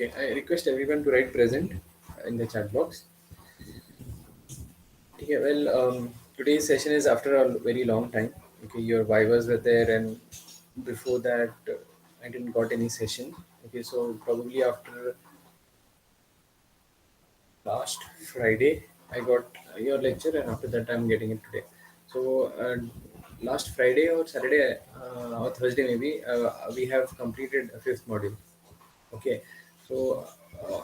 Okay, I request everyone to write present in the chat box. Okay, well, today's session is after a very long time. Okay, your vivas were there, and before that, I didn't got any session. Okay, so probably after last Friday, I got your lecture, and after that, I'm getting it today. So, last Friday or Saturday or Thursday, maybe, we have completed a fifth module. Okay, so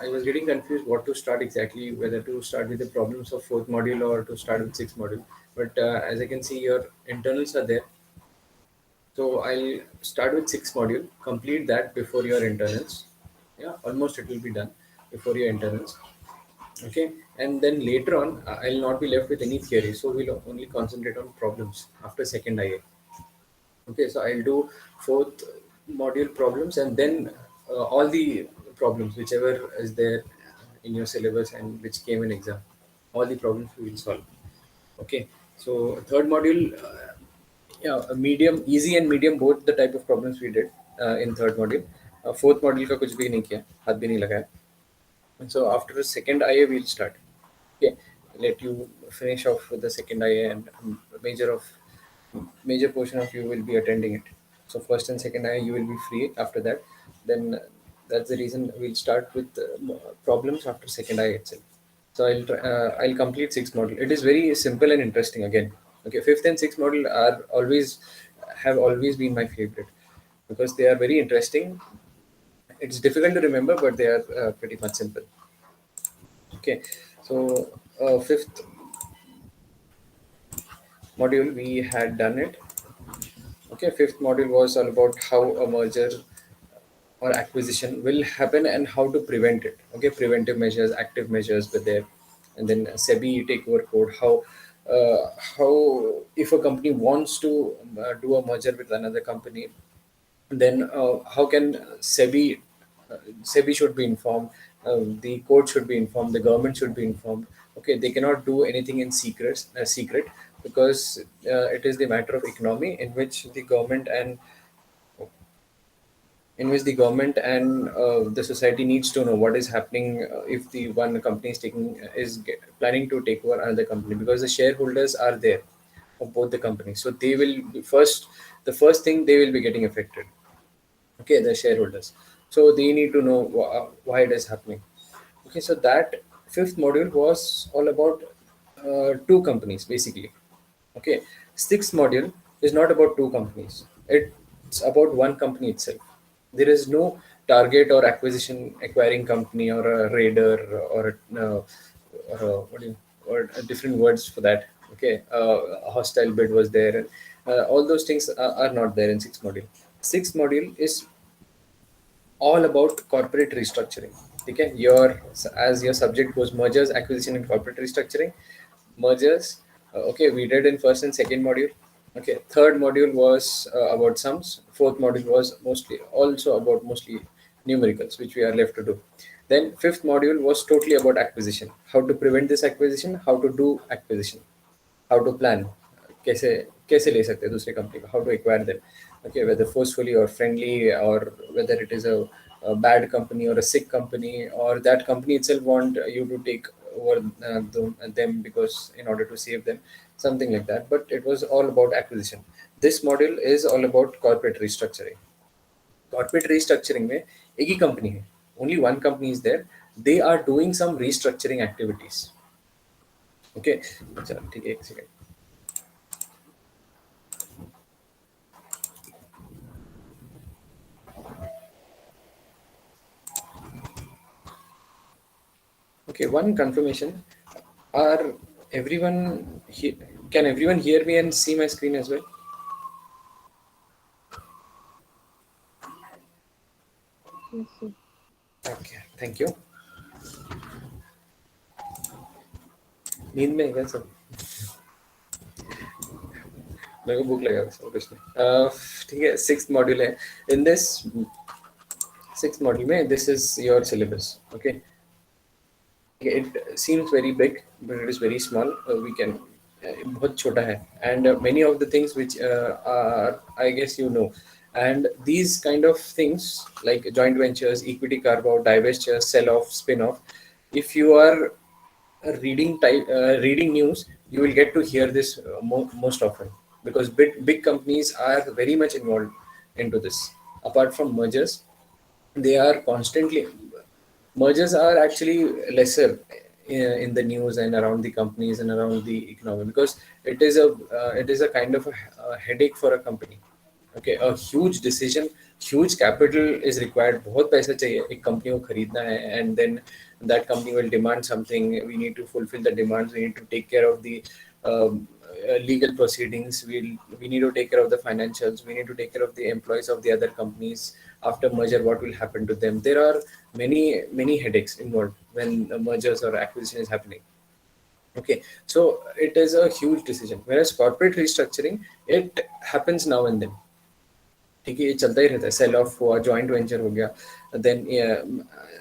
I was getting confused what to start exactly, whether to start with the problems of fourth module or to start with sixth module. But as I can see, your internals are there. So I'll start with sixth module, complete that before your internals. Yeah, almost it will be done before your internals. Okay, and then later on, I'll not be left with any theory. So we'll only concentrate on problems after second IA. Okay, so I'll do fourth module problems and then all the problems, whichever is there in your syllabus and which came in exam, all the problems we will solve. Okay, so third module, yeah, a medium, easy and medium, both the type of problems we did in third module. Fourth module का कुछ भी नहीं किया, हाथ भी नहीं लगाया. And so after second IA, we'll start. Okay, let you finish off with the second IA, and major portion of you will be attending it. So first and second IA you will be free after that. Then that's the reason we'll start with problems after second IA itself. So I'll complete sixth module. It is very simple and interesting again. Okay, fifth and sixth module have always been my favorite because they are very interesting. It's difficult to remember, but they are pretty much simple. Okay, so fifth module we had done it. Okay, fifth module was all about how a merger or acquisition will happen and how to prevent it. Okay, preventive measures, active measures were there, and then SEBI takeover code. How if a company wants to do a merger with another company, then how can SEBI should be informed, the court should be informed, the government should be informed. Okay, they cannot do anything in secret because it is the matter of economy in which the government and the society needs to know what is happening if the one company planning to take over another company, because the shareholders are there of both the companies, so they will be the first thing they will be getting affected. Okay, the shareholders, so they need to know why it is happening. Okay, so that fifth module was all about two companies basically. Okay, sixth module is not about two companies, it's about one company itself. There is no target or acquiring company or a raider or what do you, or different words for that. Okay, a hostile bid was there. All those things are not there in sixth module. Sixth module is all about corporate restructuring. Okay, as your subject was mergers, acquisition, and corporate restructuring. Mergers, okay, we did in first and second module. Okay, third module was about sums. Fourth module was mostly numericals, which we are left to do. Then fifth module was totally about acquisition, how to prevent this acquisition, how to do acquisition, how to plan, कैसे कैसे ले सकते हैं दूसरे company को, how to acquire them. Okay, whether forcefully or friendly, or whether it is a bad company or a sick company, or that company itself want you to take over them because in order to save them, something like that. But it was all about acquisition. This module is all about corporate restructuring. Corporate restructuring में एक ही company है, only one company is there, they are doing some restructuring activities. Okay, चलो ठीक है, एक second. Okay, one confirmation. Are everyone can everyone hear me and see my screen as well? Yes, sir. Okay, thank you. नींद में है क्या सब? मेरे को भूख लगा सब कुछ नहीं. ठीक है, सिक्स्थ मॉड्यूल है. इन दिस सिक्स्थ मॉड्यूल में this is your syllabus. Okay, it seems very big, but it is very small. We can बहुत छोटा है, and many of the things which are, I guess you know, And these kind of things like joint ventures, equity carve out, divestiture, sell off, spin off, if you are reading news, you will get to hear this most often, because big companies are very much involved into this. Apart from mergers, they are constantly, mergers are actually lesser in the news and around the companies and around the economy, because it is a kind of a headache for a company. Okay, a huge decision, huge capital is required, बहुत पैसा चाहिए एक company को खरीदना है, and then that company will demand something, we need to fulfill the demands, we need to take care of the legal proceedings, we need to take care of the financials, we need to take care of the employees of the other companies. After merger, what will happen to them? There are many headaches involved when mergers or acquisition is happening. Okay, so it is a huge decision, whereas corporate restructuring, it happens now and then. ठीक है, ये चलता ही रहता है, sell off हुआ, joint venture हो गया, then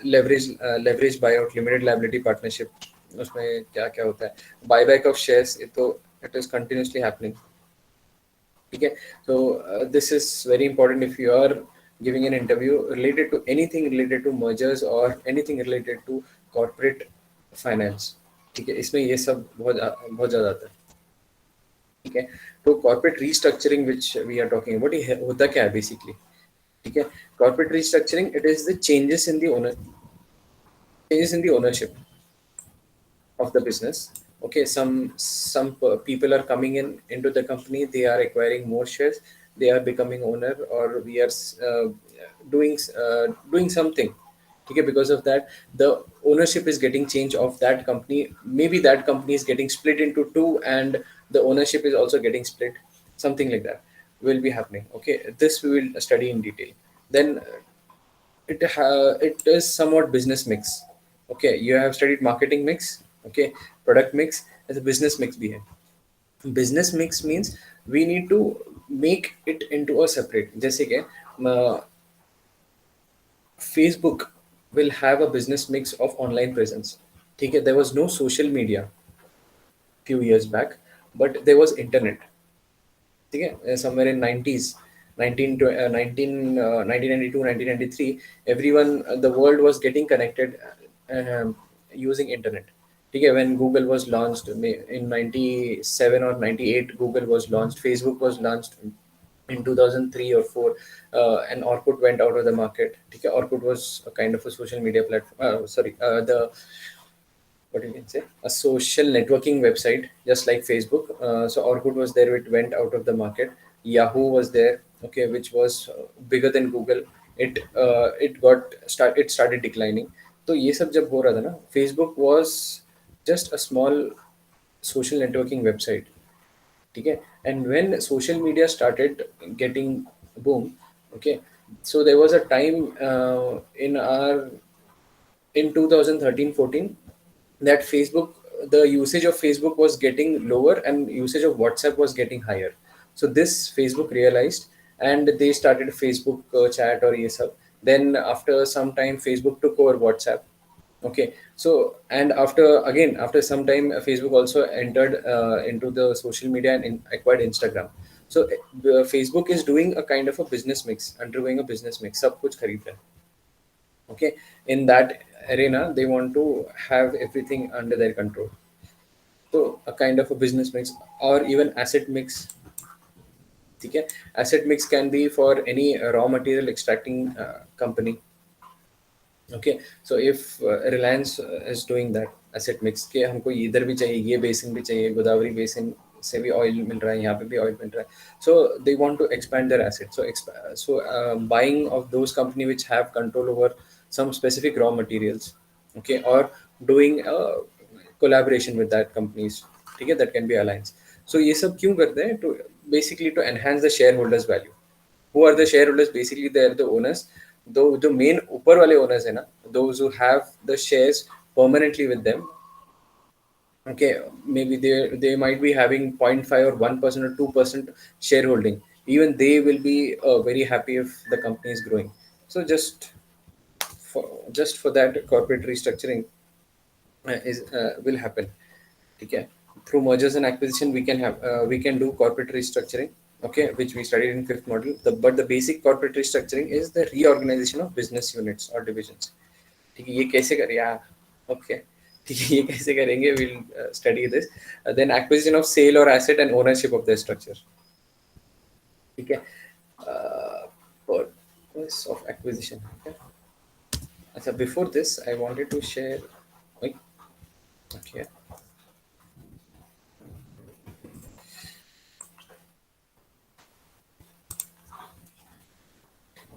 leverage buy out, limited liability partnership, उसमें क्या क्या होता है, बाय बैक ऑफ शेयर्स, ये तो इट इज कंटिन्यूसली हैपनिंग. ठीक है, so this is very important if you are giving an interview related to anything related to mergers or anything related to corporate finance. ठीक है, इसमें ये सब बहुत ज़्यादा आता है. ठीक है, तो corporate restructuring which we are talking about, ये होता क्या है बेसिकली. ठीक है, corporate restructuring, it is the changes in the ownership of the business. Okay, some people are coming into the company, they are acquiring more shares, they are becoming owner, or we are doing something. Okay, because of that, the ownership is getting changed of that company. Maybe that company is getting split into two, and the ownership is also getting split. Something like that will be happening. Okay, this we will study in detail. Then it is somewhat business mix. Okay, you have studied marketing mix. Okay, product mix as a business mix bhi hai. Business mix means we need to make it into a separate. जैसे कि Facebook will have a business mix of online presence. ठीक है, there was no social media few years back, but there was internet. ठीक है, somewhere in 90s, 1992, 1993, everyone, the world was getting connected using internet. ठीक है, when Google was launched in 97 or 98, Google was launched, Facebook was launched in 2003 or 4, and Orkut went out of the market. ठीक है, Orkut was a kind of a social media platform, sorry, the, what you can say, a social networking website, just like Facebook. So Orkut was there, it went out of the market. Yahoo was there, okay, which was bigger than Google. It started declining. तो ये सब जब हो रहा था ना, Facebook was just a small social networking website. ठीक है, and when social media started getting boom, okay, so there was a time in 2013-14 that Facebook, the usage of Facebook was getting lower and usage of WhatsApp was getting higher. So this Facebook realized, and they started Facebook chat or ये सब. Then after some time, Facebook took over WhatsApp. Okay, so and after some time, Facebook also entered into the social media and acquired Instagram. So Facebook is doing a kind of a business mix, undergoing a business mix. सब कुछ खरीद रहा है. Okay, in that arena they want to have everything under their control. So a kind of a business mix or even asset mix. ठीक है, asset mix can be for any raw material extracting company. Okay, so if Reliance is doing that asset mix, कि हमको इधर भी चाहिए, ये basin भी चाहिए, गोदावरी बेसिन से भी ऑयल मिल रहा है, यहाँ पे भी ऑयल मिल रहा है, so they want to expand their assets. So buying of those company which have control over some specific raw materials, okay, or doing collaboration with that companies, ठीक है, that can be alliance. So ये सब क्यों करते हैं? To basically to enhance the shareholders value. Who are the shareholders? Basically they are the owners. Though the main ऊपर वाले owners है ना, those who have the shares permanently with them. Okay, maybe they might be having 0.5 or 1% or 2% shareholding. Even they will be very happy if the company is growing. So just for that, corporate restructuring is will happen. Okay, through mergers and acquisition we can do corporate restructuring. okay, which we studied in fifth model. But the basic corporate restructuring is the reorganization of business units or divisions. ठीक है, ये कैसे करें यार? Okay, ठीक है, ये कैसे करेंगे? We'll study this. Then acquisition of sale or asset and ownership of the structure. ठीक है, purpose of acquisition. Okay. अच्छा, before this, I wanted to share. Wait, okay.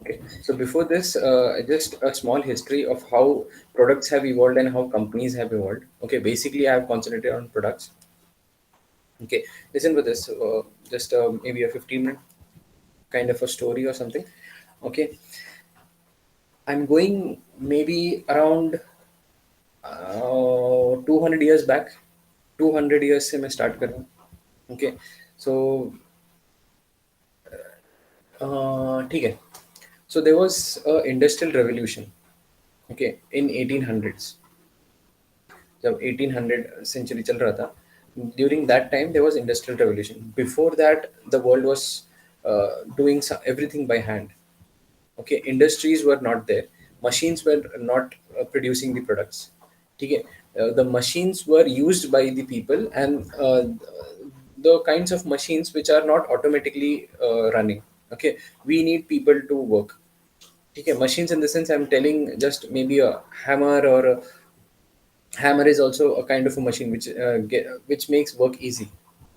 Okay. So before this, just a small history of how products have evolved and how companies have evolved. Okay, basically, I have concentrated on products. Okay, listen to this. Just maybe a 15-minute kind of a story or something. Okay, I'm going maybe around 200 years back. 200 years से मैं start कर रहा हूँ. Okay, so ठीक है. So there was a industrial revolution. Okay, in 1800s. जब 1800 century चल रहा था, during that time there was industrial revolution. Before that the world was doing everything by hand. Okay, industries were not there, machines were not producing the products. ठीक है, the machines were used by the people, and the kinds of machines which are not automatically running. Okay, we need people to work. ठीक है, machines in the sense I'm telling, just maybe a hammer or a hammer is also a kind of a machine which makes work easy.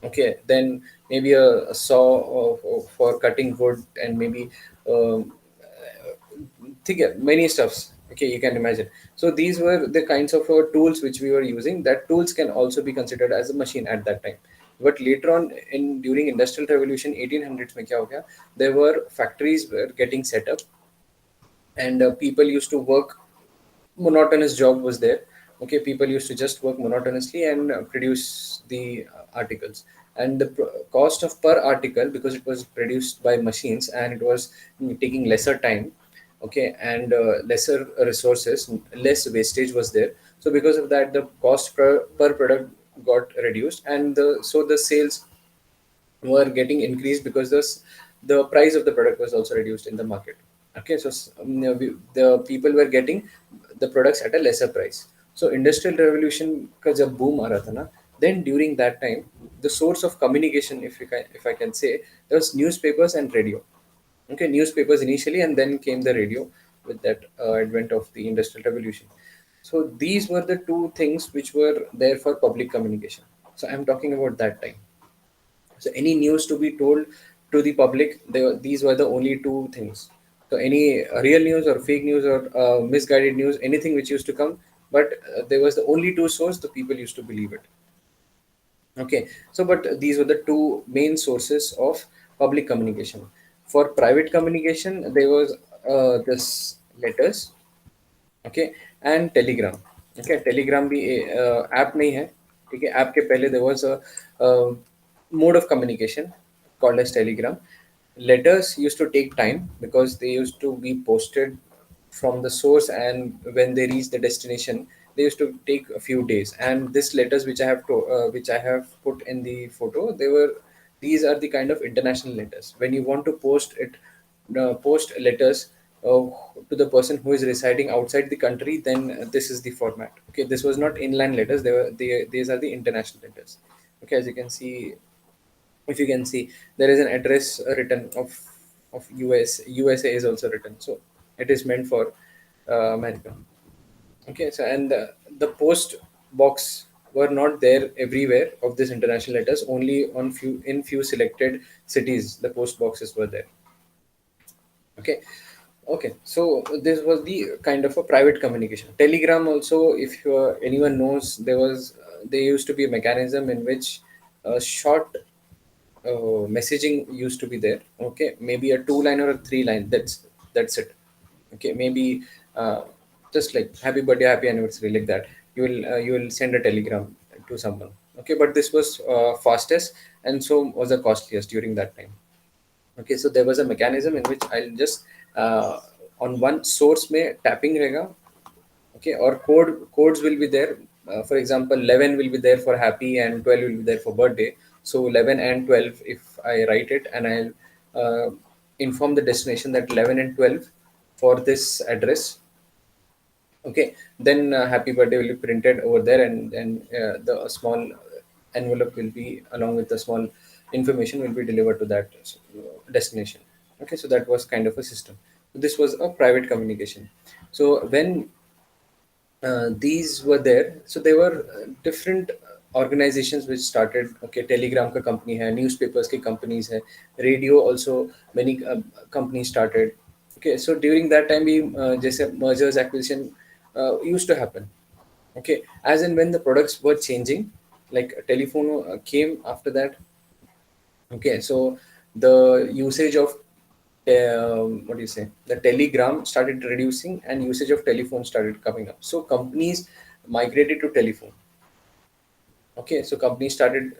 Okay, then maybe a saw for cutting wood, and maybe um, many stuffs. Okay, you can imagine. So these were the kinds of tools which we were using. That tools can also be considered as a machine at that time. But later on, in during industrial revolution 1800s में क्या हो गया, there were factories were getting set up, and people used to work. Monotonous job was there. Okay, people used to just work monotonously and produce the articles, and the cost of per article, because it was produced by machines and it was taking lesser time. Okay, and lesser resources, less wastage was there. So because of that, the cost per product got reduced, and the sales were getting increased, because the price of the product was also reduced in the market. Okay, so the people were getting the products at a lesser price. So industrial revolution का जब boom आ रहा था ना, then during that time the source of communication, if I can say, there was newspapers and radio. Okay, newspapers initially, and then came the radio with that advent of the industrial revolution. So these were the two things which were there for public communication. So I'm talking about that time. So any news to be told to the public, these were the only two things. So any real news or fake news or misguided news, anything which used to come, but there was the only two source, the people used to believe it. Okay, so but these were the two main sources of public communication. For private communication, there was this letters. Okay, and telegram. Okay, telegram भी app नहीं है. ठीक है, app के पहले there was a mode of communication called as telegram. Letters used to take time because they used to be posted from the source, and when they reach the destination they used to take a few days. And these letters which I have put in the photo, these are the kind of international letters. When you want to post letters uh, to the person who is residing outside the country, then this is the format. Okay, this was not inland letters, these are the international letters. Okay, as you can see, if you can see, there is an address written of USA is also written, so it is meant for America. Okay, so and the post box were not there everywhere of this international letters, only on few selected cities the post boxes were there. Okay. Okay, so this was the kind of a private communication. Telegram also, if anyone knows, there used to be a mechanism in which short messaging used to be there. Okay, maybe a two line or a three line. That's it. Okay, maybe just like happy birthday, happy anniversary, like that. You will send a telegram to someone. Okay, but this was fastest, and so was the costliest during that time. Okay, so there was a mechanism in which I'll just on one source में tapping रहेगा. Okay, or codes will be there. For example, 11 will be there for happy and 12 will be there for birthday. So 11 and 12, if I write it and I'll inform the destination that 11 and 12 for this address. Okay, then happy birthday will be printed over there, and the small envelope will be along with the small information will be delivered to that destination. Okay, so that was kind of a system. This was a private communication. So when these were there, so there were different organizations which started. Okay, telegram ka company hai, newspapers ki companies hai, radio also many companies started. Okay, so during that time we जैसे mergers acquisition used to happen. Okay, as and when the products were changing, like telephone came after that. Okay, so the usage of what do you say, the telegram started reducing and usage of telephone started coming up, so companies migrated to telephone. Okay, so companies started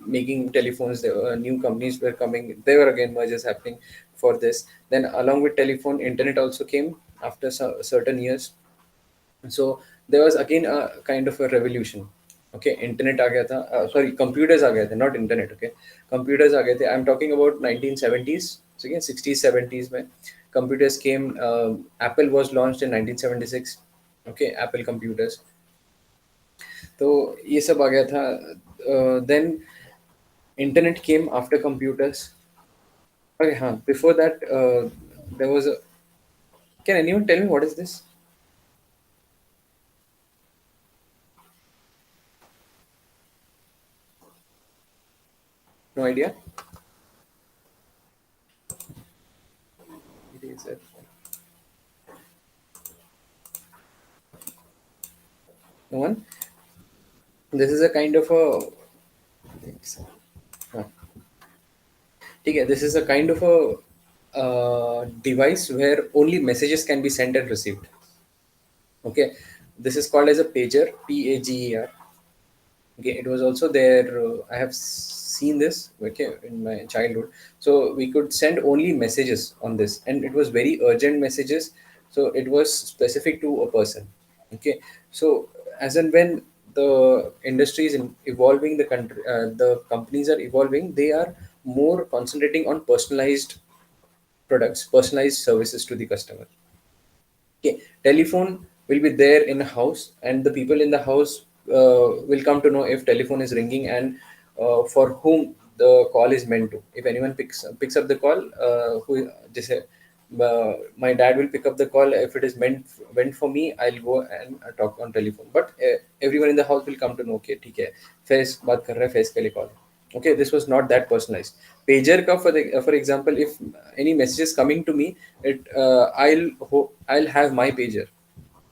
making telephones. There were new companies were coming. There were again mergers happening for this. Then along with telephone, internet also came after certain years. So there was again a kind of a revolution. Okay, internet आ गया था, sorry, computers आ गए थे, not internet. Okay, computers आ गए थे. I'm talking about 1970s. So again 60s 70s में computers came. Apple was launched in 1976. Okay, Apple computers. तो ये सब आ गया था. Then internet came after computers. Okay, हाँ, before that there was a. Can anyone tell me what is this? No idea. It is no one. This is a kind of a. हाँ, ठीक है. This is a kind of a device where only messages can be sent and received. Okay, this is called as a pager. Pager. Okay, it was also there. I have seen this. Okay, in my childhood. So we could send only messages on this, and it was very urgent messages. So it was specific to a person. Okay, so as and when the industry is evolving, the country, the companies are evolving. They are more concentrating on personalized products, personalized services to the customer. Okay, telephone will be there in a house, and the people in the house will come to know if telephone is ringing and for whom the call is meant to. If anyone picks up the call, who just my dad will pick up the call. If it is meant for me, I'll go and talk on telephone. But everyone in the house will come to know. Okay, ठीक है, फैज बात कर रहा है, फैज के लिए call. Okay, this was not that personalized. Pager ka for example, if any message is coming to me, it I'll have my pager,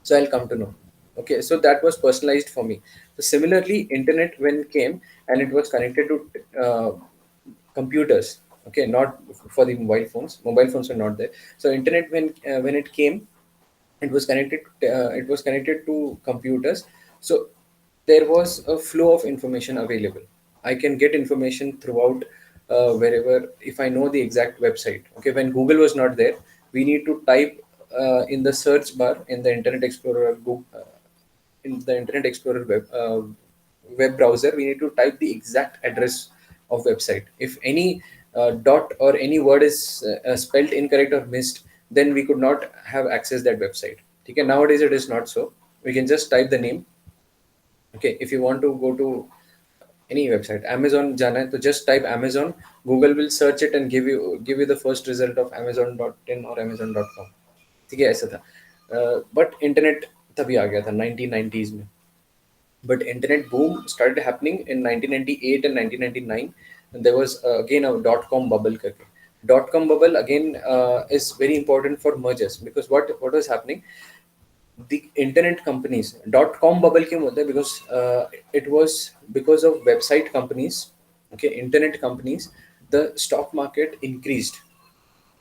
so I'll come to know. Okay, so that was personalized for me. So similarly, internet when came and it was connected to computers. Okay, not for the mobile phones. Mobile phones were not there. So internet when it came, it was connected to computers. So there was a flow of information available. I can get information throughout wherever, if I know the exact website. Okay, when Google was not there, we need to type in the search bar in the Internet Explorer, in the Internet Explorer web browser, we need to type the exact address of website. If any dot or any word is spelled incorrect or missed, then we could not have access that website. Okay, nowadays it is not so. We can just type the name. Okay, if you want to go to any website, Amazon जाना है, तो just type Amazon. Google will search it and give you the first result of Amazon.in or Amazon.com. ठीक है, ऐसा था. But internet तभी आ गया था 1990s में. But internet boom started happening in 1998 and 1999, and there was again a dot-com bubble करके. Dot-com bubble again is very important for mergers, because what was happening, the internet companies, dot-com bubble क्यों होता है, because it was because of website companies. Okay, internet companies, the stock market increased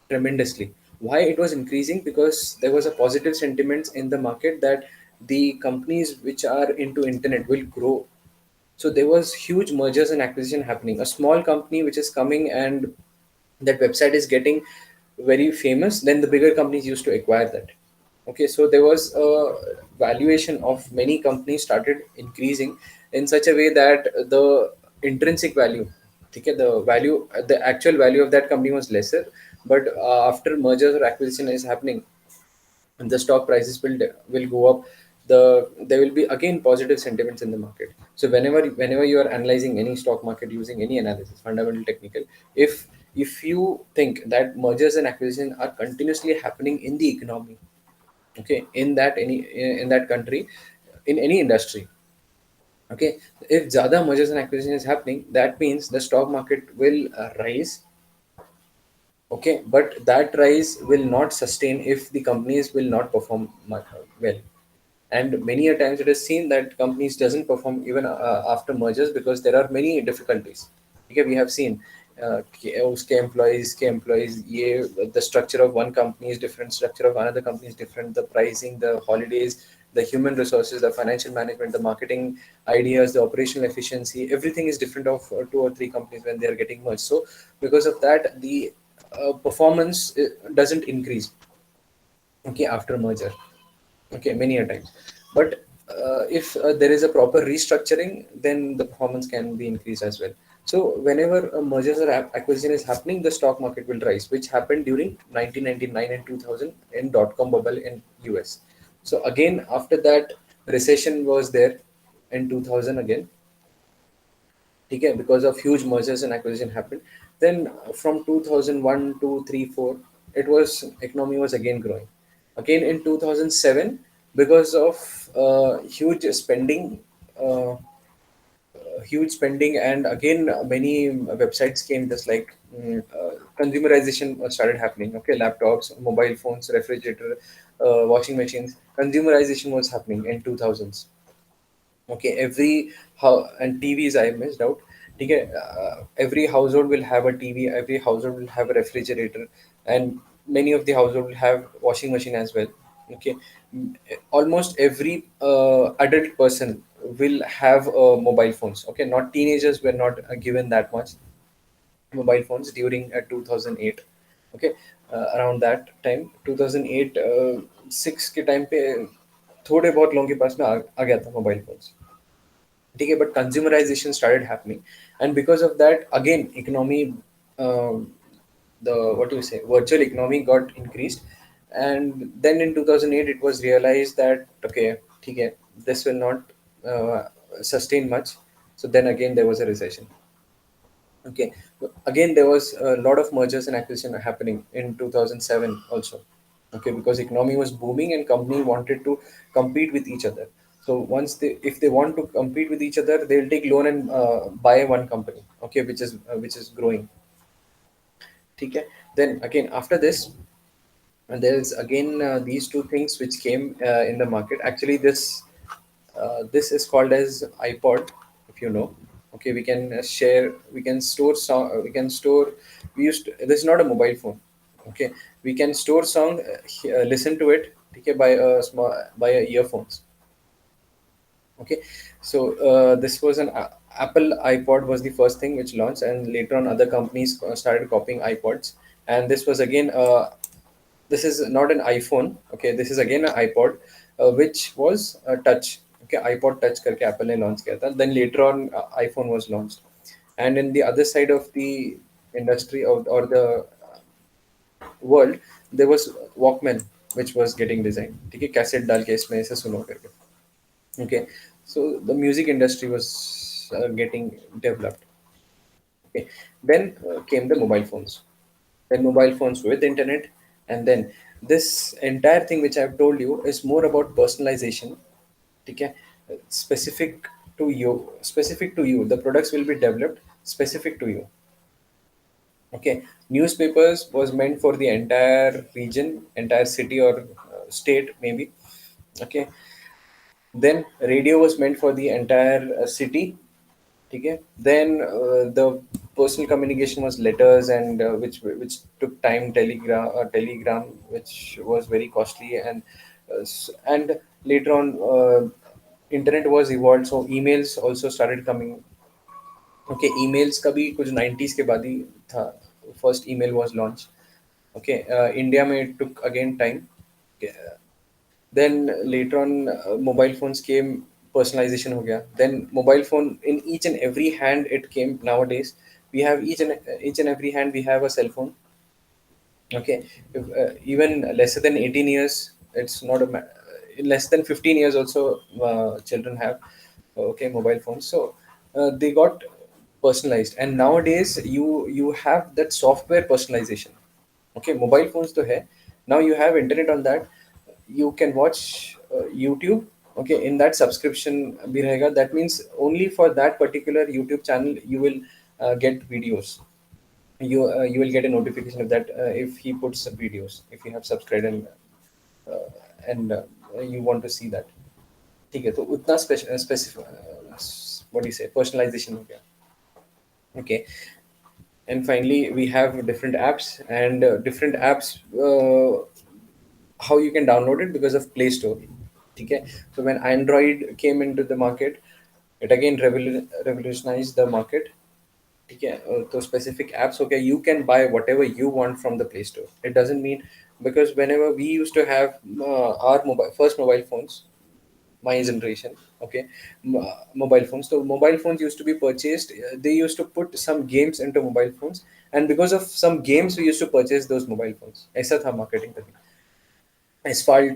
tremendously. Why it was increasing? Because there was a positive sentiment in the market that the companies which are into internet will grow. So there was huge mergers and acquisition happening. A small company which is coming and that website is getting very famous, then the bigger companies used to acquire that. Okay, so there was a valuation of many companies started increasing in such a way that the intrinsic value. ठीक है, the actual value of that company was lesser, but after mergers or acquisition is happening, the stock prices will go up. There will be again positive sentiments in the market. So whenever you are analyzing any stock market using any analysis, fundamental, technical, if you think that mergers and acquisitions are continuously happening in the economy, okay, in that country, in any industry, okay, if ज़्यादा mergers and acquisition is happening, that means the stock market will rise. Okay, but that rise will not sustain if the companies will not perform well. And many a times it is seen that companies doesn't perform even after mergers because there are many difficulties. Okay, we have seen उसके employees ये the structure of one company is different, structure of another company is different, the pricing, the holidays, the human resources, the financial management, the marketing ideas, the operational efficiency, everything is different of two or three companies when they are getting merged. So because of that, the performance doesn't increase, okay, after merger, okay, many a times. But if there is a proper restructuring, then the performance can be increased as well. So whenever mergers or acquisition is happening, the stock market will rise, which happened during 1999 and 2000 in dot-com bubble in US. So again after that, recession was there in 2000 again, ठीक है, because of huge mergers and acquisition happened. Then from 2001 to 3 4, it was economy was again growing again in 2007 because of uh, huge spending, and again many websites came, just like consumerization started happening. Okay, laptops, mobile phones, refrigerator, washing machines, consumerization was happening in 2000s. Okay, every how and TVs I missed out. Okay, every household will have a TV, every household will have a refrigerator, and many of the household will have washing machine as well. Okay, almost every adult person will have mobile phones. Okay, not teenagers were not given that much mobile phones during 2008. Okay, around that time 2008 6 के time पे थोड़े बहुत लोगों के पास में आ गया था mobile phones, ठीक है, but consumerization started happening, and because of that again economy, uh, the what do you say, virtual economy got increased. And then in 2008 it was realized that okay, ठीक है, this will not sustain much. So then again there was a recession. Okay, again there was a lot of mergers and acquisition happening in 2007 also. Okay, because economy was booming and company wanted to compete with each other. So once they, if they want to compete with each other, they'll take loan and buy one company. Okay, which is growing. Okay, then again after this, and there's again these two things which came in the market. Actually, this is called as iPod, if you know. Okay, we can share, we can store song, we can store. We used this is not a mobile phone. Okay, we can store song, listen to it. Okay, by a small by a earphones. Okay, so this was an Apple iPod was the first thing which launched, and later on other companies started copying iPods. And this was again this is not an iPhone. Okay, this is again an iPod, which was a touch. Okay, iPod touch करके Apple ने launch किया था. Then later on iPhone was launched, and in the other side of the industry, or the world, there was Walkman which was getting designed. ठीक है, cassette डाल के इसमें ऐसे सुनो करके. Okay, so the music industry was getting developed. Okay, then came the mobile phones, then mobile phones with internet, and then this entire thing which I've told you is more about personalization. Okay, specific specific to you. The products will be developed specific to you. Okay, newspapers was meant for the entire region, entire city or state maybe. Okay, then radio was meant for the entire city. Okay, then the personal communication was letters, and which took time, telegram, which was very costly. And and later on internet was evolved, so emails also started coming. Okay, emails का भी कुछ 90s के बाद ही था, first email was launched. Okay, India में it took again time. Okay, then later on mobile phones came, personalization हो गया. Then mobile phone in each and every hand it came nowadays. We have each and every hand we have a cell phone. Okay, if, even lesser than 18 years, it's not less than 15 years also, children have okay mobile phones. So they got personalized, and nowadays you have that software personalization. Okay, mobile phones to hai. Now you have internet on that. You can watch YouTube. Okay, in that subscription bhi rahega. That means only for that particular YouTube channel you will get videos. You will get a notification of that if he puts some videos, if you have subscribed, uh, and you want to see that. ठीक है, तो उतना specific what do you say, personalization हो गया. Okay, and finally we have different apps, and different apps, how you can download it because of Play Store. Okay, so when Android came into the market, it again revolutionized the market. ठीक है, तो specific apps, okay, you can buy whatever you want from the Play Store. It doesn't mean, because whenever we used to have our first mobile phones, my generation, okay, mobile phones. So mobile phones used to be purchased. They used to put some games into mobile phones, and because of some games, we used to purchase those mobile phones. ऐसा था marketing तभी. Asphalt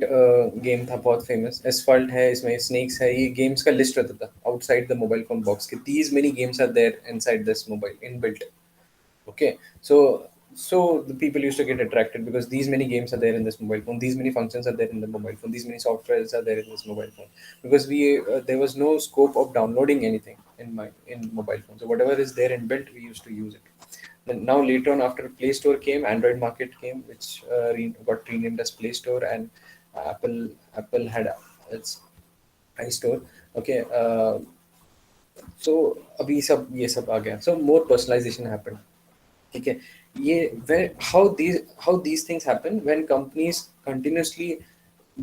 game था बहुत famous. Asphalt है, इसमें snacks है, ये games का लिस्ट रहता था outside the mobile phone box के. These many games are there inside this mobile in built. Okay, so the people used to get attracted because these many games are there in this mobile phone, these many functions are there in the mobile phone, these many softwares are there in this mobile phone. Because we there was no scope of downloading anything in mobile phone, so whatever is there inbuilt we used to use it. Then now later on, after Play Store came, Android market came, which got renamed as Play Store, and Apple had its iStore. Okay, so अभी सब ये सब आ गया, so more personalization happened. ठीक है, ये when how these things happen when companies continuously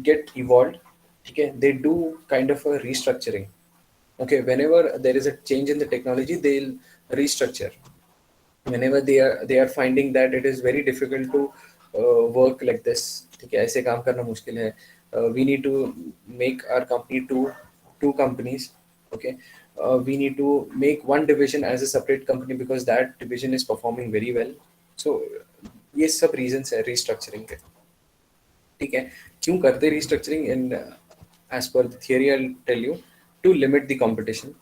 get evolved. ठीक है, they do kind of a restructuring. Okay, whenever there is a change in the technology, they'll restructure. Whenever they are finding that it is very difficult to work like this, ठीक है, ऐसे काम करना मुश्किल है, we need to make our company two companies. Okay, we need to make one division as a separate company because that division is performing very well. So ये सब reasons है restructuring के. ठीक है, क्यों करते restructuring? In as per the theory I'll tell you, to limit the competition.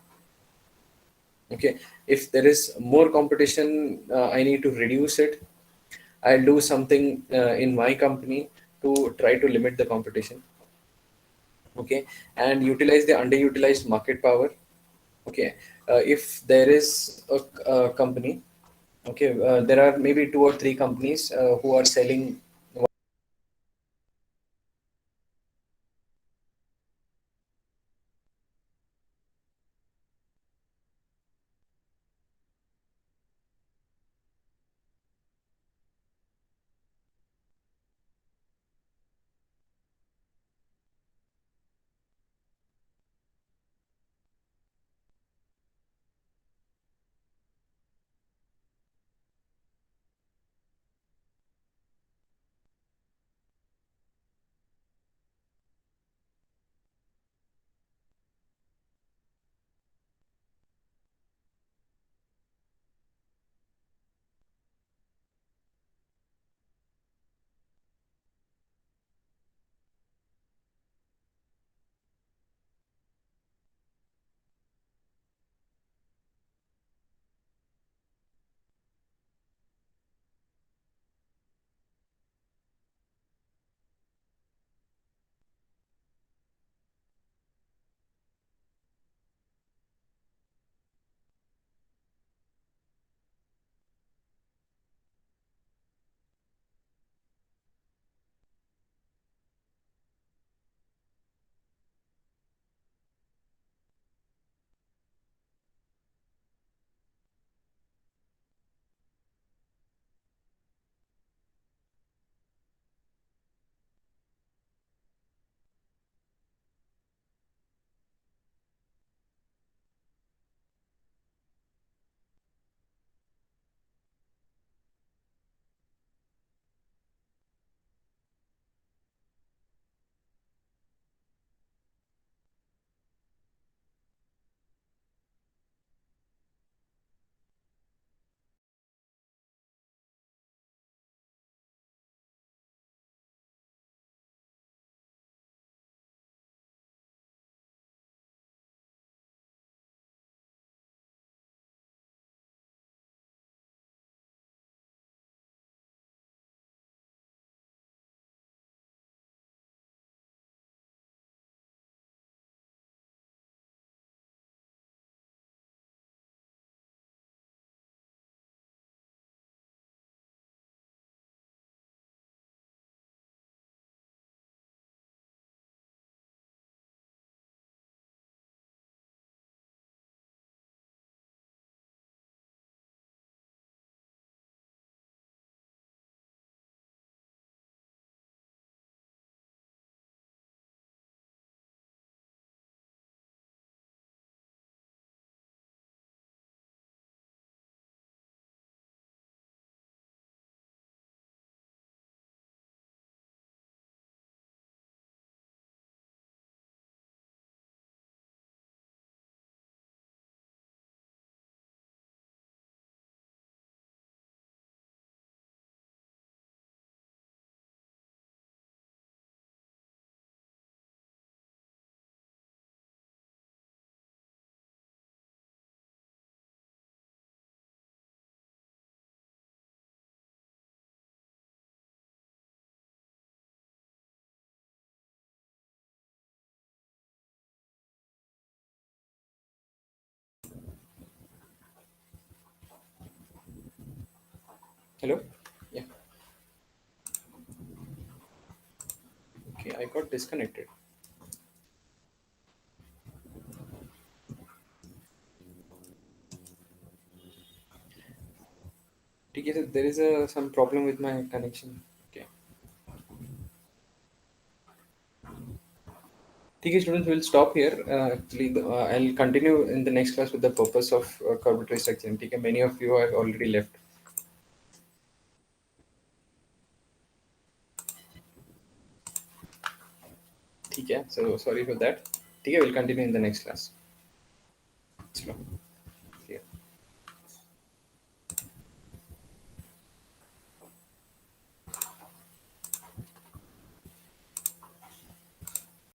Okay, if there is more competition, I need to reduce it. I'll do something in my company to try to limit the competition. Okay, and utilize the underutilized market power. Okay, if there is a company, okay, there are maybe two or three companies who are selling. Hello. Yeah. Okay, I got disconnected. ठीक है, there is some problem with my connection. Okay. ठीक है, students, will stop here. Actually, I'll continue in the next class with the purpose of corporate restructuring. ठीक है, many of you have already left. ठीक है, so sorry for that. ठीक है, we'll continue in the next class. चलो.